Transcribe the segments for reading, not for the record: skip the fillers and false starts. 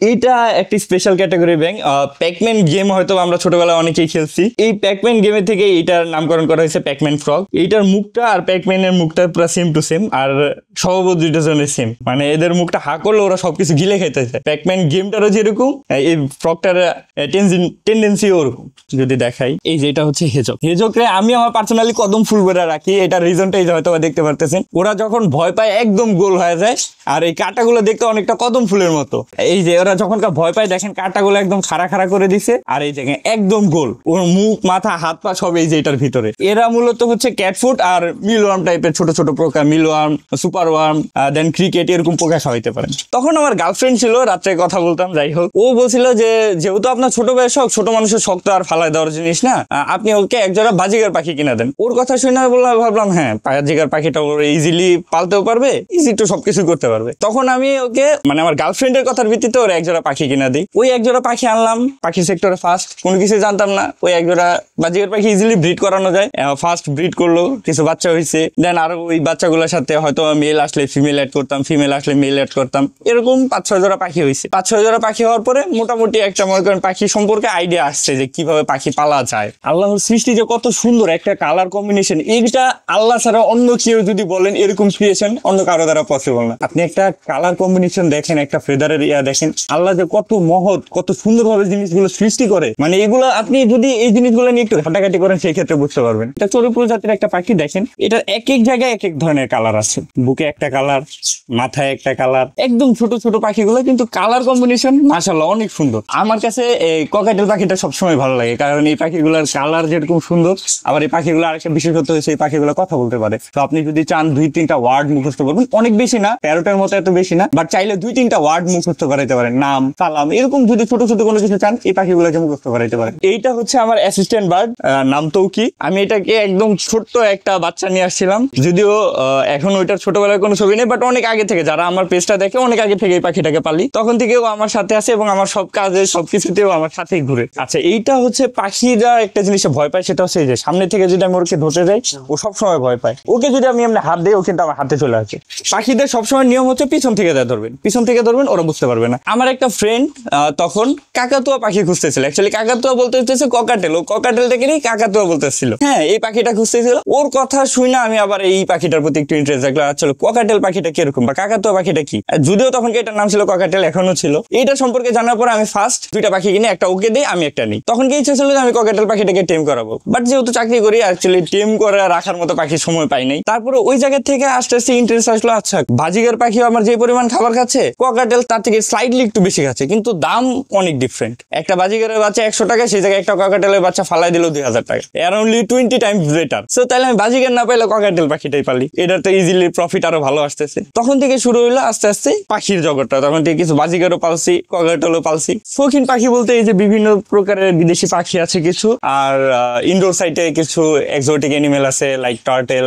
এটা একটা special category ব্যাঙ। প্যাকম্যান গেম হয়তো আমরা ছোটবেলায় অনেকেই খেলছি। এই প্যাকম্যান গেমের থেকে এইটার নামকরণ করা হয়েছে প্যাকম্যান ফ্রগ। এইটার মুখটা আর প্যাকম্যানের মুখটা পুরো সেম টু সেম, আর স্বভাব দুইটা জনের সেম, মানে এদের মুখটা হা করলে ওরা সবকিছু গিলে খেতে চায়। প্যাকম্যান গেমটারও যেরকম এই ফ্রগটার টেন্ডেন্সি ওরকম। যদি দেখাই, এই যে এটা হচ্ছে হেজক। হেজকরে আমি আমার পার্সোনালি কদম ফুল বেড়া রাখি। এটার রিজনটা এই যে হয়তো দেখতে পারতেছেন, ওরা যখন ভয় পায় একদম গোল হয়ে যায়, আর এই কাঁটাগুলো দেখতে অনেকটা কদম ফুলের মতো। এই যে ওরা যখন ভয় পায় দেখেন কাঁটাগুলো একদম খাড়া খাড়া করে দিছে, আর এই জায়গায় একদম গোল। ওর মুখ মাথা হাত পা সব এই যে এটার ভিতরে। এরা মূলত হচ্ছে ক্যাটফুট আর মিলওয়ার্ম টাইপের ছোট ছোট পোকা, মিলওয়ার্ম, সুপার ওয়ার্ম, দেন ক্রিকেট, এরকম পোকা খাওয়াইতে পারেন। তখন আমার গার্লফ্রেন্ড ছিল, রাত্রে কথা বলতাম, যাই হোক। ও বলছিল যে যেহেতু আপনার ছোট বয়স শখ, ছোট মানুষের শখ তো আর ফালায় দেওয়ার জিনিস না, আপনি ওকে একজোড়া বাজিগার পাখি কিনা দেন। ওর কথা শুনে ভাবলাম হ্যাঁ, বাজিগার পাখিটা ওর ইজিলি পালতেও পারবে, ইজি তো সবকিছু করতে পারবে। তখন আমি ওকে মানে আমার গার্লফ্রেন্ডের কথার ভিত্তিতে ওর একজোড়া পাখি কিনা দিই। ওই একজোড়া পাখি আনলাম, পাখি সেক্টরে ফার্স্ট, কোনো কিছু জানতাম না। ওই একজোড়া বাজিগার পাখি ইজিলি ব্রিড করানো যায়। ফার্স্ট ব্রিড করলো, কিছু বাচ্চা হয়েছে, দেন আরো ওই বাচ্চাগুলোর সাথে হয়তো মেল আসলে ফিমেল অ্যাড করতাম, ফিমেল আসলে মেল অ্যাড করতাম, এরকম 5-6 জোড়া পাখি হয়েছে। 5-6 জোড়া পাখি হওয়ার পরে মোটামুটি একটা মনে করেন পাখি সম্পর্কে আইডিয়া আসছে যে কিভাবে পাখি পালা যায়। আল্লাহর সৃষ্টি যে কত সুন্দর একটা কালার কম্বিনেশন, এইটা আল্লাহ ছাড়া অন্য কেউ যদি বলেন এরকম ক্রিয়েশন অন্য কারো দ্বারা পসিবল না। আপনি একটা কালার কম্বিনেশন দেখেন, একটা ফেদারের দেখেন, আল্লাহ যে কত মহৎ, কত সুন্দরভাবে জিনিসগুলো সৃষ্টি করে, মানে এগুলো আপনি যদি এই জিনিসগুলো নিয়ে একটু ঘাটাঘাটি করেন সেই ক্ষেত্রে বুঝতে পারবেন। এটা চড়ুই প্রজাতির একটা পাখি, দেখেন এটার এক এক জায়গায় এক এক ধরনের কালার আছে। বুকে একটা কালার, মাথায় একটা কালার, একদম ছোট ছোট পাখিগুলো কিন্তু কালার কম্বিনেশন মাশাআল্লাহ অনেক সুন্দর। আমার কাছে এই ককাটেল পাখিটা সবসময় ভালো লাগে, কারণ এই পাখিগুলোর কালার যেরকম সুন্দর, আবার এই পাখিগুলো আরেকটা বিশেষত্ব হচ্ছে এই পাখিগুলো কথা বলতে পারে। তো আপনি যদি চান 2-3টা ওয়ার্ড মুখস্থ করবেন, অনেক বেশি না, প্যারটের মতো এত বেশি না, বাট চাইলে 2-3টা ওয়ার্ড মুখস্থ করাইতে পারেন, নাম, সালাম, এরকম যদি ছোট ছোট কোনো কিছু চান এই পাখিগুলোকে মুখস্থ করাইতে পারেন। এইটা হচ্ছে আমার অ্যাসিস্ট্যান্ট বার্ড, নাম তৌকি। আমি এটাকে একদম ছোট্ট একটা বাচ্চা নিয়ে আসছিলাম, যদিও এখন ওইটার ছোটবেলার কোনো ছবি নেই, বাট অনেক আগে থেকে, যারা আমার পেজটা দেখে অনেক আগে থেকে এই পাখিটাকে পালি, তখন থেকেও আমার সাথে আছে এবং আমার সব কাজে সবকিছুতেও আমার সাথেই ঘুরে। আচ্ছা, এইটা হচ্ছে পাখিরা একটা জিনিসে ভয় পায়, সেটা হচ্ছে এই যে সামনে থেকে যদি আমি ওকে ধরতে যাই ও সবসময় ভয় পায়। ওকে যদি আমি এমনি হাত দিই ও কিন্তু আমার হাতে চলে আসে। পাখিদের সবসময় নিয়ম হচ্ছে পিছন থেকে ধরবেন, পিছন থেকে ধরবেন, ওরা বুঝতে পারবে না। আমার একটা ফ্রেন্ড তখন কাকাতুয়া পাখি খুঁজতেছিল, অ্যাকচুয়ালি কাকাতুয়া বলতে হচ্ছে ককাটেল, ও ককাটেল থেকে নিয়ে কাকাতুয়া বলতেছিল। হ্যাঁ, এই পাখিটা খুঁজতেছিল। ওর কথা শুনে আমি আবার এই পাখিটার প্রতি একটু ইন্টারেস্ট রাখলাম। আসলে ককাটেল পাখিটা কিরকম বা কাকাতুয়া পাখিটা কি, যদিও তখন এটার নাম ছিল ককাটেল, এখনো ছিল। এইটা সম্পর্কে জানার পর আমি ফার্স্ট 2টা পাখি কিনে একটা ওকে দিই, আমি একটা নিই। তখন কি ইচ্ছা ছিল যে আমি ককাটেল পাখিটাকে টেম করাবো, বাট যেহেতু চাকরি করি অ্যাকচুয়ালি টেম করে রাখার মতো পাখির সময় পাই নাই। তারপরে ওই জায়গা থেকে আস্তে আস্তে ইন্টারেস্ট আসলো, আচ্ছা বাজিগার পাখি আমার যে পরিমাণ খাবার খাচ্ছে ককাটেল তার থেকে স্লাইডলি একটু বেশি খাচ্ছে, কিন্তু দাম অনেক ডিফারেন্ট। একটা বাজিগারের বাচ্চা 100 টাকা, সেই জায়গায় একটা ককাটেলের বাচ্চা ফালাই দিল 2000 টাকা, অ্যারাউন্ডলি 20 টাইমস বেটার। সো তাহলে আমি বাজিগার না পাইলে ককাটেল পাখিটাই পালি, এটার তো ইজিলি প্রফিট আরো ভালো আসতেছে। তখন থেকে শুরু হইলো আস্তে আস্তে পাখির জগৎটা। তখন থেকে কিছু বাজিগারও পালছি, ককাটেলও পালছি। শৌখিন পাখি বলতে এই যে বিভিন্ন প্রকারের বিদেশি পাখি আছে কিছু, আর ইনডোর সাইটে কিছু এক্সোটিক অ্যানিমেল আছে লাইক টার্টেল,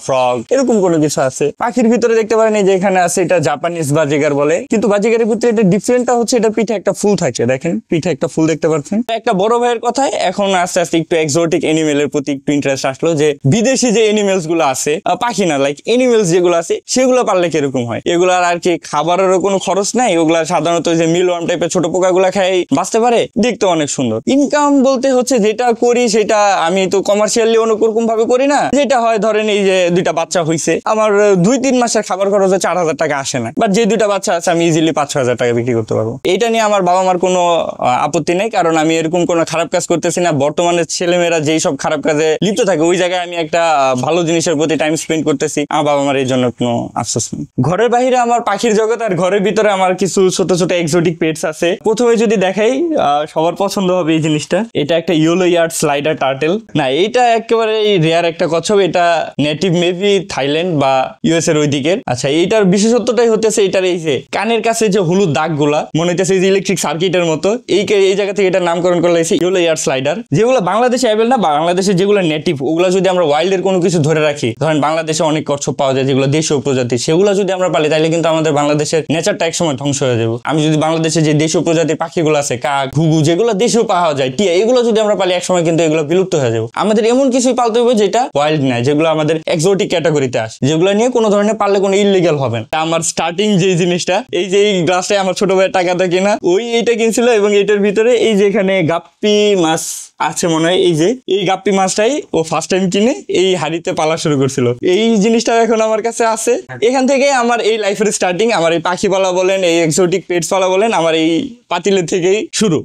ফ্রগ, এরকম কোনো কিছু আছে। পাখির ভিতরে দেখতে পারেন এই যে এখানে আছে, এটা জাপানিজ বাজিগার বলে, কিন্তু বাজিগারের ভিতরে এটা ডিফারেন্টটা হচ্ছে এটা পিঠে একটা ফুল থাকে, দেখেন পিঠে একটা ফুল দেখতে পাচ্ছেন। একটা বড় ভাইয়ের কথায় এখন আস্তে আস্তে একটু এক্সোটিক অ্যানিমেলের প্রতি একটু ইন্টারেস্ট আসলো, যে বিদেশি যে অ্যানিমেলস গুলো আছে, পাখি না লাইক অ্যানিমেলস যেগুলো আছে সেগুলো পারলে কিরকম হয়। এগুলার আর কি খাবারেরও কোনো খরচ নাই, ওগুলা সাধারণত যে মিলওয়ার্ম টাইপের ছোট পোকাগুলা খাই বাঁচতে পারে, দেখতে অনেক সুন্দর। ইনকাম বলতে হচ্ছে যেটা করি সেটা আমি তো কমার্শিয়ালি অন্যরকম ভাবে করি না, যেটা হয় ধরেন এই যে 2টা বাচ্চা হইছে, আমার 2-3 মাসের খাবার খরচ 4000 টাকা আসে না, বাট যে 2টা বাচ্চা আছে আমি ইজিলি 5-6 হাজার টাকা বিক্রি করতে পারবো। এটা নিয়ে আমার বাবা মার কোনো আপত্তি নেই, কারণ আমি এরকম কোনো খারাপ কাজ করতেছি না। বর্তমানে ছেলেমেয়েরা যেই সব খারাপ কাজে লিপ্ত থাকে ওই জায়গায় আমি একটা ভালো জিনিসের প্রতি টাইম স্পেন্ড করতেছি, আমার বাবা মার এই জন্য কোনো আফসোস নেই। ঘরের বাইরে আমার পাখির জগৎ, আর ঘরের ভিতরে আমার কিছু ছোট ছোট এক্সোটিক পেটস আছে। প্রথমে যদি দেখাই সবার পছন্দ হবে এই জিনিসটা, এটা একটা ইয়েলো ইয়ার্ড স্লাইডার টার্টেল। না, এটা একেবারে রেয়ার একটা কচ্ছপ, এটা নেটিভ মেবি থাইল্যান্ড বা ইউএস এর ওই দিকের। আচ্ছা, এইটার বিশেষত্বটাই হতেছে এটার এই যে কানের কাছে যে হলুদ দাগ গুলা মনে হইতেছে যে ইলেকট্রিক সার্কিটের মতো, এই জায়গা থেকে এটার নামকরণ করা হয়েছে ইয়েলো ইয়ার্ড স্লাইডার। যেগুলো বাংলাদেশে অ্যাভেল না, বাংলাদেশে যেগুলো নেটিভ ওগুলো যদি আমরা ওয়াইল্ডের কোনো কিছু ধরে রাখি, ধরেন বাংলাদেশে অনেক কচ্ছপ পাওয়া যায় যেগুলো দেশীয় প্রজাতি, সেগুলো যদি আমরা পালি তাহলে কিন্তু আমাদের বাংলাদেশের নেচারটা একসময় ধ্বংস হয়ে যাবে। আমি যদি বাংলাদেশে যে দেশীয় প্রজাতির পাখিগুলো আছে, কাক, ঘুঘু, যেগুলো দেশীয় পাওয়া যায়, টিয়া, এগুলো যদি আমরা পালি একসময় কিন্তু এগুলো বিলুপ্ত হয়ে যাবে। আমাদের এমন কিছুই পালতে হবে যেটা ওয়াইল্ড নাই, যেগুলো আমাদের এক্সোটিক ক্যাটাগরিতে আসে, যেগুলো নিয়ে কোনো ধরনের পারলে কোনো ইললিগাল হবে না। আমার স্টার্টিং যে জিনিসটা, এই যে এই গ্লাসটাই আমার ছোট ভাইয়ের টাকাটা কিনা, ওই এইটা কিনছিল। এবং এইটার ভিতরে এই যে এখানে গাপ্পি মাছ আছে মনে হয়, এই যে এই গাপ্পি মাছটাই ও ফার্স্ট টাইম কিনে এই হাড়িতে পালা শুরু করছিল। এই জিনিসটা এখন আমার কাছে আছে। এখান থেকে আমার এই লাইফের স্টার্টিং, আমার এই পাখি পালা বলেন, এই এক্সোটিক পেটস পালা বলেন, আমার এই পাতিলের থেকেই শুরু।